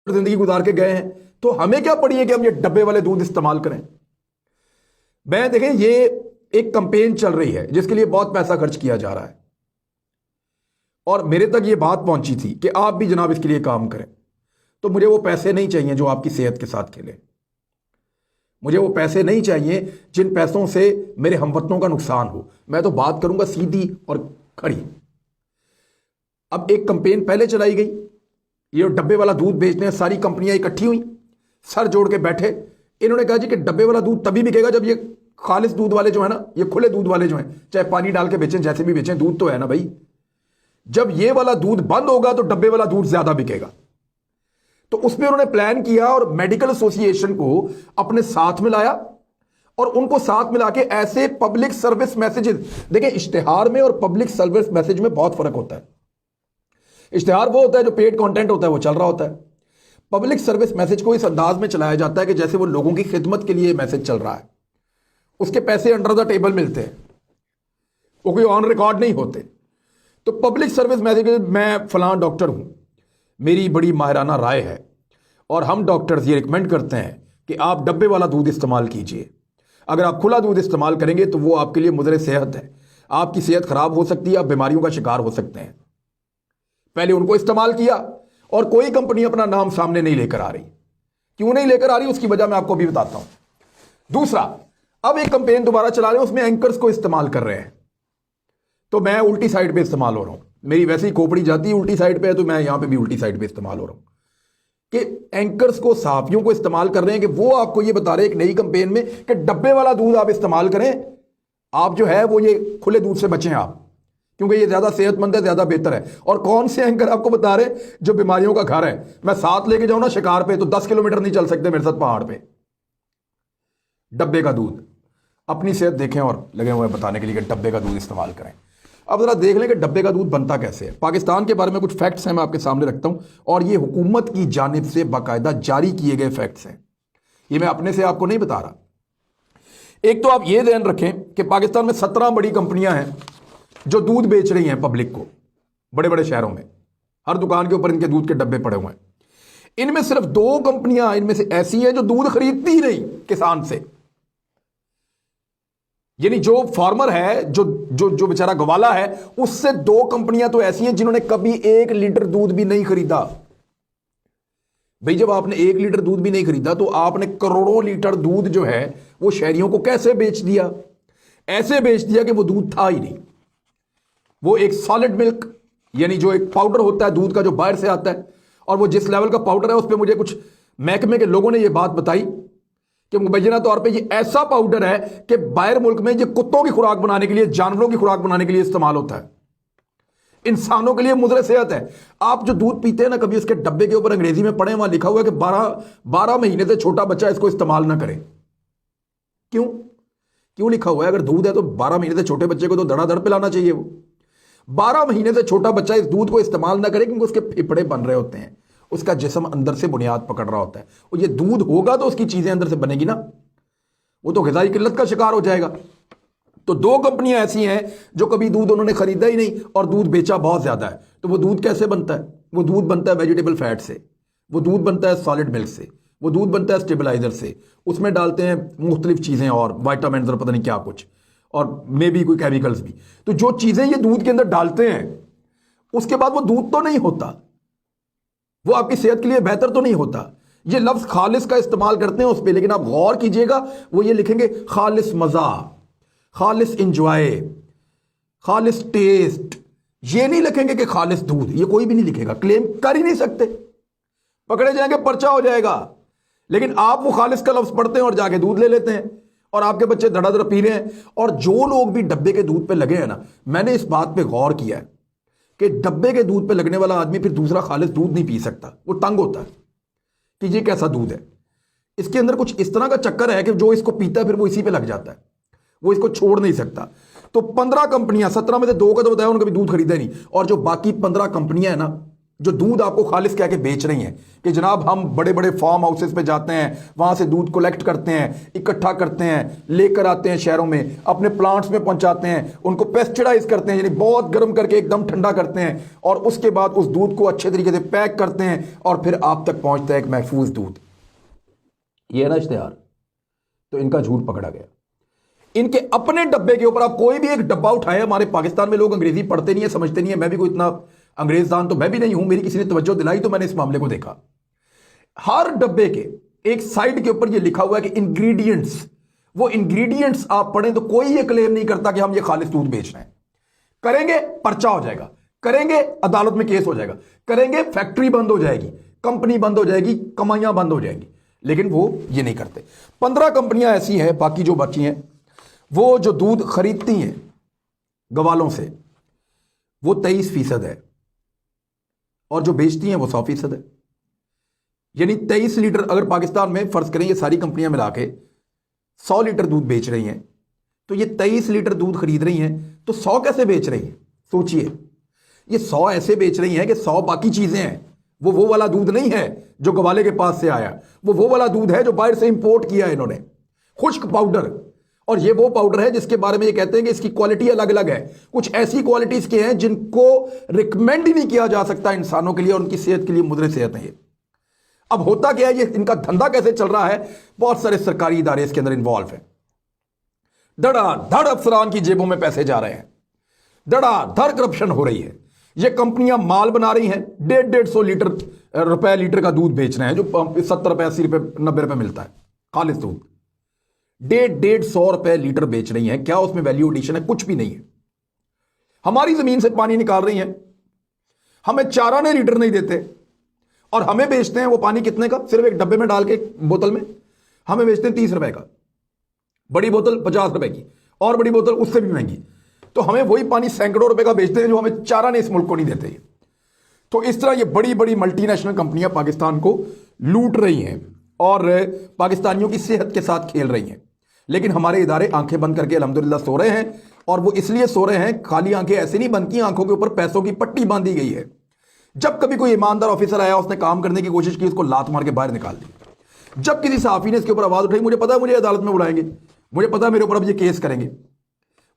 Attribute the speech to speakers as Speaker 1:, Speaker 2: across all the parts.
Speaker 1: जिंदगी गुजार के गए हैं, तो हमें क्या पड़ी है कि हम ये डब्बे वाले दूध इस्तेमाल करें। मैं देखें, ये एक कंपेन चल रही है जिसके लिए बहुत पैसा खर्च किया जा रहा है, और मेरे तक ये बात पहुंची थी कि आप भी जनाब इसके लिए काम करें। तो मुझे वो पैसे नहीं चाहिए जो आपकी सेहत के साथ खेले। मुझे वो पैसे नहीं चाहिए जिन पैसों से मेरे हमवतनों का नुकसान हो। मैं तो बात करूंगा सीधी और खड़ी। अब एक कंपेन पहले चलाई गई, ये डब्बे वाला दूध बेचने हैं, सारी कंपनियां इकट्ठी हुई, सर जोड़ के बैठे। इन्होंने कहा जी कि डब्बे वाला दूध तभी बिकेगा जब ये खालिस दूध वाले जो है ना, ये खुले दूध वाले जो हैं, चाहे पानी डाल के बेचें, जैसे भी बेचें, दूध तो है ना भाई। जब ये वाला दूध बंद होगा तो डब्बे वाला दूध ज्यादा बिकेगा। तो उसमें उन्होंने प्लान किया और मेडिकल एसोसिएशन को अपने साथ में लाया, और उनको साथ मिला के ऐसे पब्लिक सर्विस मैसेजेस, देखिए इश्तिहार में और पब्लिक सर्विस मैसेज में बहुत फर्क होता है। इश्तिहार वो होता है जो पेड कंटेंट होता है, वो चल रहा होता है। पब्लिक सर्विस मैसेज को इस अंदाज में चलाया जाता है कि जैसे वो लोगों की खिदमत के लिए मैसेज चल रहा है, उसके पैसे अंडर द टेबल मिलते हैं, वो कोई ऑन रिकॉर्ड नहीं होते। तो पब्लिक सर्विस मैसेज, मैं फलां डॉक्टर हूं, मेरी बड़ी माहिराना राय है और हम डॉक्टर्स ये रिकमेंड करते हैं कि आप डब्बे वाला दूध इस्तेमाल कीजिए। अगर आप खुला दूध इस्तेमाल करेंगे तो वो आपके लिए मुज़र सेहत है, आपकी सेहत खराब हो सकती है, आप बीमारियों का शिकार हो सकते हैं। पहले उनको इस्तेमाल किया, और कोई कंपनी अपना नाम सामने नहीं लेकर आ रही। क्यों नहीं लेकर आ रही, उसकी वजह मैं आपको भी बताता हूं। दूसरा, अब एक कंपेन दोबारा चला रहे हैं, उसमें एंकर्स को इस्तेमाल कर रहे हैं। तो मैं उल्टी साइड पे इस्तेमाल हो रहा हूं, मेरी वैसे ही खोपड़ी जाती है उल्टी साइड पे है, तो मैं यहां पे भी उल्टी साइड पे इस्तेमाल हो रहा हूं कि एंकर्स को, सहाफियों को इस्तेमाल कर रहे हैं कि वो आपको ये बता रहे हैं एक नई कंपेन में कि डब्बे वाला दूध आप इस्तेमाल करें, आप जो है वो ये खुले दूध से बचें आप, क्योंकि ये ज्यादा सेहतमंद है, ज्यादा बेहतर है। और कौन से एंकर आपको बता रहे, जो बीमारियों का घर है। मैं साथ लेके जाऊं ना शिकार पे, तो 10 किलोमीटर नहीं चल सकते मेरे साथ पहाड़ पे। डब्बे का दूध, अपनी सेहत देखें और लगे हुए बताने के लिए कि डब्बे का दूध इस्तेमाल करें। अब जरा देख लें कि डब्बे का दूध बनता कैसे है। पाकिस्तान के बारे में कुछ फैक्ट्स हैं, मैं आपके सामने रखता हूं, और ये हुकूमत की जानिब से बाकायदा जारी किए गए फैक्ट्स हैं, ये मैं अपने से आपको नहीं बता रहा। एक तो आप ये ध्यान रखें कि पाकिस्तान में 17 बड़ी कंपनियां हैं जो दूध बेच रही हैं पब्लिक को, बड़े बड़े शहरों में। हर दुकान के ऊपर इनके दूध के डब्बे पड़े हुए हैं। इनमें सिर्फ 2 कंपनियां इनमें से ऐसी हैं जो दूध खरीदती ही नहीं किसान से। यानी जो फार्मर है, जो जो जो बेचारा गवाला है, उससे 2 कंपनियां तो ऐसी हैं जिन्होंने कभी 1 लीटर दूध भी नहीं खरीदा। भाई जब आपने 1 लीटर दूध भी नहीं खरीदा, तो आपने करोड़ों लीटर दूध जो है वो शहरियों को कैसे बेच दिया? ऐसे बेच दिया कि वो दूध था ही नहीं। वो एक सॉलिड मिल्क, यानी जो एक पाउडर होता है दूध का जो बाहर से आता है, और वो जिस लेवल का पाउडर है उस पर मुझे कुछ महकमे के लोगों ने ये बात बताई कि मुबैना तौर पे ये ऐसा पाउडर है कि बाहर मुल्क में ये कुत्तों की खुराक बनाने के लिए, जानवरों की खुराक बनाने के लिए इस्तेमाल होता है, इंसानों के लिए मुज़र सेहत है। आप जो दूध पीते हैं ना, कभी इसके डब्बे के ऊपर अंग्रेजी में पढ़े, वहां लिखा हुआ है कि 12 महीने से छोटा बच्चा इसको इस्तेमाल ना करे। क्यों लिखा हुआ है? अगर दूध है तो 12 महीने से छोटे बच्चे को तो धड़ाधड़ पिलाना चाहिए। वो 12 महीने से छोटा बच्चा इस दूध को इस्तेमाल ना करे, क्योंकि उसके फेफड़े बन रहे होते हैं, उसका जिस्म अंदर से बुनियाद पकड़ रहा होता है, और ये दूध होगा तो उसकी चीजें अंदर से बनेगी ना, वो तो ग़िज़ाई किल्लत का शिकार हो जाएगा। तो 2 कंपनियां ऐसी हैं जो कभी दूध उन्होंने खरीदा ही नहीं और दूध बेचा बहुत ज्यादा है। तो वो दूध कैसे बनता है? वो दूध बनता है वेजिटेबल फैट से, वो दूध बनता है सॉलिड मिल्क से, वो दूध बनता है स्टेबलाइजर से, उसमें डालते हैं मुख्तलिफ चीजें और वाइटामिन और पता नहीं क्या कुछ, और मे भी कोई केमिकल्स भी। तो जो चीजें ये दूध के अंदर डालते हैं, उसके बाद वो दूध तो नहीं होता, वो आपकी सेहत के लिए बेहतर तो नहीं होता। ये लफ्ज खालिस का इस्तेमाल करते हैं उस पर, लेकिन आप गौर कीजिएगा, वो ये लिखेंगे खालिस मजा, खालिस इंजॉय, खालिस टेस्ट। ये नहीं लिखेंगे कि खालिस दूध, ये कोई भी नहीं लिखेगा, क्लेम कर ही नहीं सकते, पकड़े जाएंगे, पर्चा हो जाएगा। लेकिन आप वो खालिस का लफ्ज पढ़ते हैं और जाके दूध ले लेते हैं, और आपके बच्चे धड़ाधड़ पी रहे हैं। और जो लोग भी डब्बे के दूध पे लगे हैं ना, मैंने इस बात पे गौर किया है कि डब्बे के दूध पे लगने वाला आदमी फिर दूसरा खालिस दूध नहीं पी सकता, वो तंग होता है कि ये कैसा दूध है। इसके अंदर कुछ इस तरह का चक्कर है कि जो इसको पीता है फिर वो इसी पे लग जाता है, वो इसको छोड़ नहीं सकता। तो 15 कंपनियां, 17 में से 2 का तो बताया उन्होंने कभी दूध खरीदा ही नहीं, और जो बाकी 15 कंपनियां हैं ना, जो दूध आपको खालिस कह के बेच रही हैं कि जनाब हम बड़े बड़े फार्म हाउसेस पे जाते हैं, वहां से दूध कलेक्ट करते हैं, इकट्ठा करते हैं, लेकर आते हैं शहरों में, अपने प्लांट्स में पहुंचाते हैं, उनको पेस्टिसाइज करते हैं, यानी बहुत गर्म करके एकदम ठंडा करते हैं, और उसके बाद उस दूध को अच्छे तरीके से पैक करते हैं और फिर आप तक पहुंचता है एक महफूज दूध। ये है ना इश्तेहार। तो इनका झूठ पकड़ा गया। इनके अपने डब्बे के ऊपर आप कोई भी एक डब्बा उठाए, हमारे पाकिस्तान में लोग अंग्रेजी पढ़ते नहीं है, समझते नहीं है, मैं भी कोई इतना अंग्रेजदान तो मैं भी नहीं हूं, मेरी किसी ने तवज्जो दिलाई तो मैंने इस मामले को देखा। हर डब्बे के एक साइड के ऊपर यह लिखा हुआ है कि इंग्रेडिएंट्स, वो इंग्रेडिएंट्स आप पढ़ें तो कोई ये क्लेम नहीं करता कि हम ये खालिस दूध बेच रहे हैं। करेंगे पर्चा हो जाएगा, करेंगे अदालत में केस हो जाएगा, करेंगे फैक्ट्री बंद हो जाएगी, कंपनी बंद हो जाएगी, कमाइयां बंद हो जाएंगी, लेकिन वो ये नहीं करते। 15 कंपनियां ऐसी हैं, बाकी जो बची हैं वो जो दूध खरीदती हैं गवालों से वो 23% है, और जो बेचती हैं वो 100% है। यानी 23 लीटर, अगर पाकिस्तान में फर्ज करें ये सारी कंपनियां मिला के 100 लीटर दूध बेच रही हैं, तो ये 23 लीटर दूध खरीद रही हैं, तो 100 कैसे बेच रही हैं? सोचिए, ये 100 ऐसे बेच रही हैं कि 100 बाकी चीजें हैं। वो वाला दूध नहीं है जो गवाले के पास से आया, वो वाला दूध है जो बाहर से इंपोर्ट किया है इन्होंने, खुश्क पाउडर। और ये वो पाउडर है जिसके बारे में ये कहते हैं कि इसकी क्वालिटी अलग अलग है, कुछ ऐसी क्वालिटीज के हैं जिनको रिकमेंड ही नहीं किया जा सकता इंसानों के लिए, और उनकी सेहत के लिए मुद्रे सेहत है ये। अब होता क्या है, ये इनका धंधा कैसे चल रहा है, बहुत सारे सरकारी इदारे इसके अंदर इन्वॉल्व हैं। धड़ाधड़ अफसरान की जेबों में पैसे जा रहे हैं, धड़ाधड़ करप्शन हो रही है। ये कंपनियां माल बना रही हैं, 150 रुपए लीटर का दूध बेच रहे हैं, जो 70 रुपए 80 रुपए 90 रुपए मिलता है खालिस दूध। 150 रुपए लीटर बेच रही हैं। क्या उसमें वैल्यू एडिशन है? कुछ भी नहीं है। हमारी जमीन से पानी निकाल रही हैं, हमें चारा ने लीटर नहीं देते, और हमें बेचते हैं वो पानी कितने का? सिर्फ एक डब्बे में डाल के बोतल में हमें बेचते हैं 30 रुपए का, बड़ी बोतल 50 रुपए की, और बड़ी बोतल उससे भी महंगी। तो हमें वही पानी सैकड़ों रुपए का बेचते हैं जो हमें चारा ने इस मुल्क को नहीं देते। तो इस तरह ये बड़ी बड़ी मल्टीनेशनल कंपनियां पाकिस्तान को लूट रही हैं और पाकिस्तानियों की सेहत के साथ खेल रही हैं। लेकिन हमारे इदारे आंखें बंद करके अल्हम्दुलिल्लाह सो रहे हैं, और वो इसलिए सो रहे हैं, खाली आंखें ऐसे नहीं बंद की, आंखों के ऊपर पैसों की पट्टी बांधी गई है। जब कभी कोई ईमानदार ऑफिसर आया, उसने काम करने की कोशिश की, उसको लात मार के बाहर निकाल दी। जब किसी सहाफी ने इसके ऊपर आवाज उठाई, मुझे पता है मुझे अदालत में बुलाएंगे, मुझे पता है मेरे ऊपर अब ये केस करेंगे,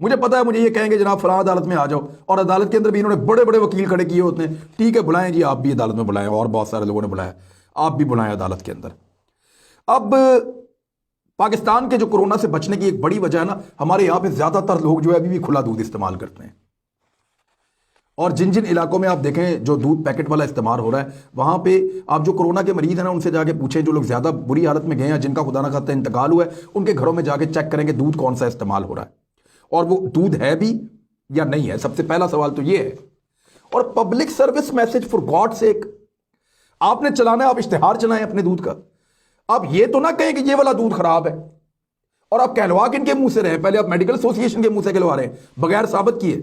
Speaker 1: मुझे पता है मुझे ये कहेंगे जनाब फलां अदालत में आ जाओ, और अदालत के अंदर भी इन्होंने बड़े बड़े वकील खड़े किए होते हैं। ठीक है, बुलाएं जी, आप भी अदालत में बुलाएं, और बहुत सारे लोगों ने बुलाया, आप भी बुलाएं अदालत के अंदर। अब पाकिस्तान के जो कोरोना से बचने की एक बड़ी वजह है ना, हमारे यहां पे ज्यादातर लोग जो है अभी भी खुला दूध इस्तेमाल करते हैं। और जिन जिन इलाकों में आप देखें जो दूध पैकेट वाला इस्तेमाल हो रहा है, वहां पे आप जो कोरोना के मरीज हैं ना, उनसे जाके पूछें, जो लोग ज्यादा बुरी हालत में गए हैं, जिनका खुदा ना खास्ता इंतकाल हुआ है, उनके घरों में जाके चेक करेंगे दूध कौन सा इस्तेमाल हो रहा है, और वो दूध है भी या नहीं है। सबसे पहला सवाल तो ये है। और public service message, for God sake, आपने चलाना है, आप इश्तेहार चलाएं अपने दूध का। आप ये तो ना कहें कि ये वाला दूध खराब है, और आप कहलवा किनके मुंह से रहे? पहले आप मेडिकल एसोसिएशन के मुंह से कहलवा रहे हैं बगैर साबित किए,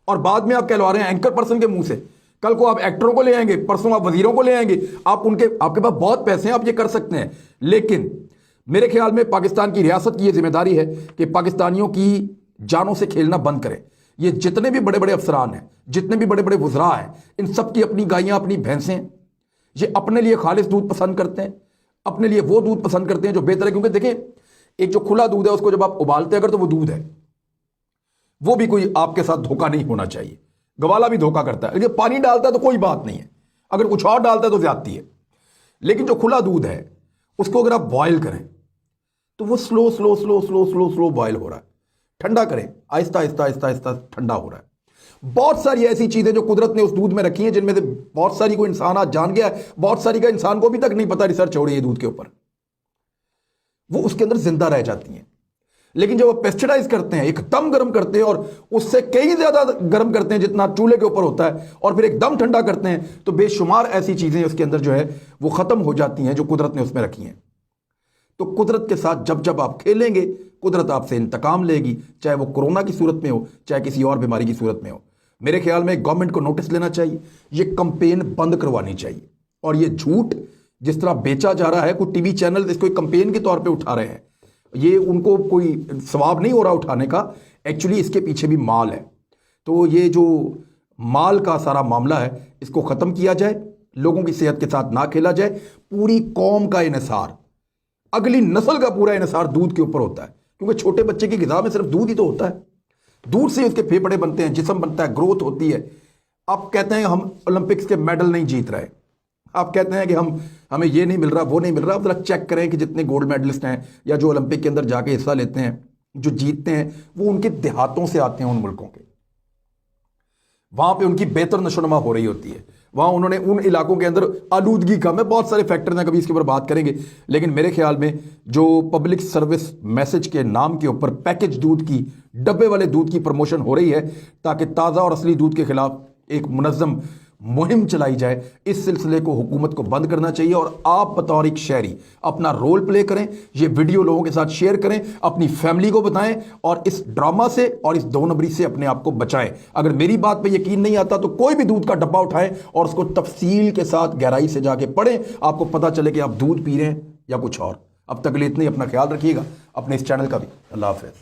Speaker 1: और बाद में आप कहलवा रहे हैं एंकर पर्सन के मुंह से। कल को आप एक्टरों को ले आएंगे, परसों आप वजीरों को ले आएंगे, आप आपके पास बहुत पैसे हैं, आप ये कर सकते हैं। लेकिन मेरे ख्याल में पाकिस्तान की रियासत की यह जिम्मेदारी है कि पाकिस्तानियों की जानों से खेलना बंद करें। ये जितने भी बड़े बड़े अफसरान हैं, जितने भी बड़े बड़े वज़रा हैं, इन सब की अपनी गायें, अपनी भैंसें, ये अपने लिए खालिस दूध पसंद करते हैं, अपने लिए वो दूध पसंद करते हैं जो बेहतर है। क्योंकि देखें, एक जो खुला दूध है उसको जब आप उबालते हैं अगर, तो वो दूध है, वो भी कोई आपके साथ धोखा नहीं होना चाहिए। गवाला भी धोखा करता है, अगर पानी डालता है तो कोई बात नहीं है, अगर कुछ और डालता है तो ज्यादती है। लेकिन जो खुला दूध है उसको अगर आप बॉयल करें तो वो slow slow slow slow slow slow boil हो रहा है। ठंडा करें, आहिस्ता आहिस्ता आहिस्ता आहिस्ता ठंडा हो रहा है। बहुत सारी ऐसी चीजें जो कुदरत ने उस दूध में रखी हैं, जिनमें से बहुत सारी को इंसान आज जान गया है, बहुत सारी का इंसान को अभी तक नहीं पता, रिसर्च हो रही है दूध के ऊपर, वो उसके अंदर जिंदा रह जाती हैं। लेकिन जब वो पेस्टिसाइज करते हैं, एकदम गर्म करते हैं, और उससे कई ज्यादा गर्म करते हैं जितना चूल्हे के ऊपर होता है, और फिर एकदम ठंडा करते हैं, तो बेशुमार ऐसी चीजें उसके अंदर जो है वो खत्म हो जाती हैं जो कुदरत ने उसमें रखी हैं। तो कुदरत के साथ जब जब आप खेलेंगे, कुदरत आपसे इंतकाम लेगी, चाहे वो कोरोना की सूरत में हो, चाहे किसी और बीमारी की सूरत में हो। मेरे ख्याल में गवर्नमेंट को नोटिस लेना चाहिए, ये कंपेन बंद करवानी चाहिए। और ये झूठ जिस तरह बेचा जा रहा है, कोई टीवी चैनल इसको कंपेन के तौर पे उठा रहे हैं, ये उनको कोई सवाब नहीं हो रहा उठाने का, एक्चुअली इसके पीछे भी माल है। तो ये जो माल का सारा मामला है, इसको खत्म किया जाए, लोगों की सेहत के साथ ना खेला जाए। पूरी कौम का इन्हिसार, अगली नस्ल का पूरा इन्हिसार दूध के ऊपर होता है, क्योंकि छोटे बच्चे की गिज़ा में सिर्फ दूध ही तो होता है। दूध से उसके फेफड़े बनते हैं, जिस्म बनता है, ग्रोथ होती है। आप कहते हैं हम ओलंपिक्स के मेडल नहीं जीत रहे, आप कहते हैं कि हमें ये नहीं मिल रहा, वो नहीं मिल रहा। आप जरा चेक करें कि जितने गोल्ड मेडलिस्ट हैं या जो ओलंपिक के अंदर जाके हिस्सा लेते हैं, जो जीतते हैं, वो उनके देहातों से आते हैं, उन मुल्कों के। वहां पे उनकी बेहतर नशोनुमा हो रही होती है, वहां उन्होंने उन इलाकों के अंदर आलूदगी कम है, बहुत सारे फैक्टर्स हैं, कभी इसके ऊपर बात करेंगे। लेकिन मेरे ख्याल में जो पब्लिक सर्विस मैसेज के नाम के ऊपर पैकेज दूध की, डब्बे वाले दूध की प्रमोशन हो रही है, ताकि ताज़ा और असली दूध के खिलाफ एक मुनज़्ज़म मुहिम चलाई जाए, इस सिलसिले को हुकूमत को बंद करना चाहिए। और आप बतौर एक शहरी अपना रोल प्ले करें, ये वीडियो लोगों के साथ शेयर करें, अपनी फैमिली को बताएं और इस ड्रामा से और इस दो नंबरी से अपने आप को बचाएं। अगर मेरी बात पे यकीन नहीं आता तो कोई भी दूध का डब्बा उठाएं और उसको तफसील के साथ गहराई से जाके पढ़ें, आपको पता चले कि आप दूध पी रहे हैं या कुछ और। अब तक के लिए इतने, अपना ख्याल रखिएगा, अपने इस चैनल का भी। अल्लाह हाफ़िज़।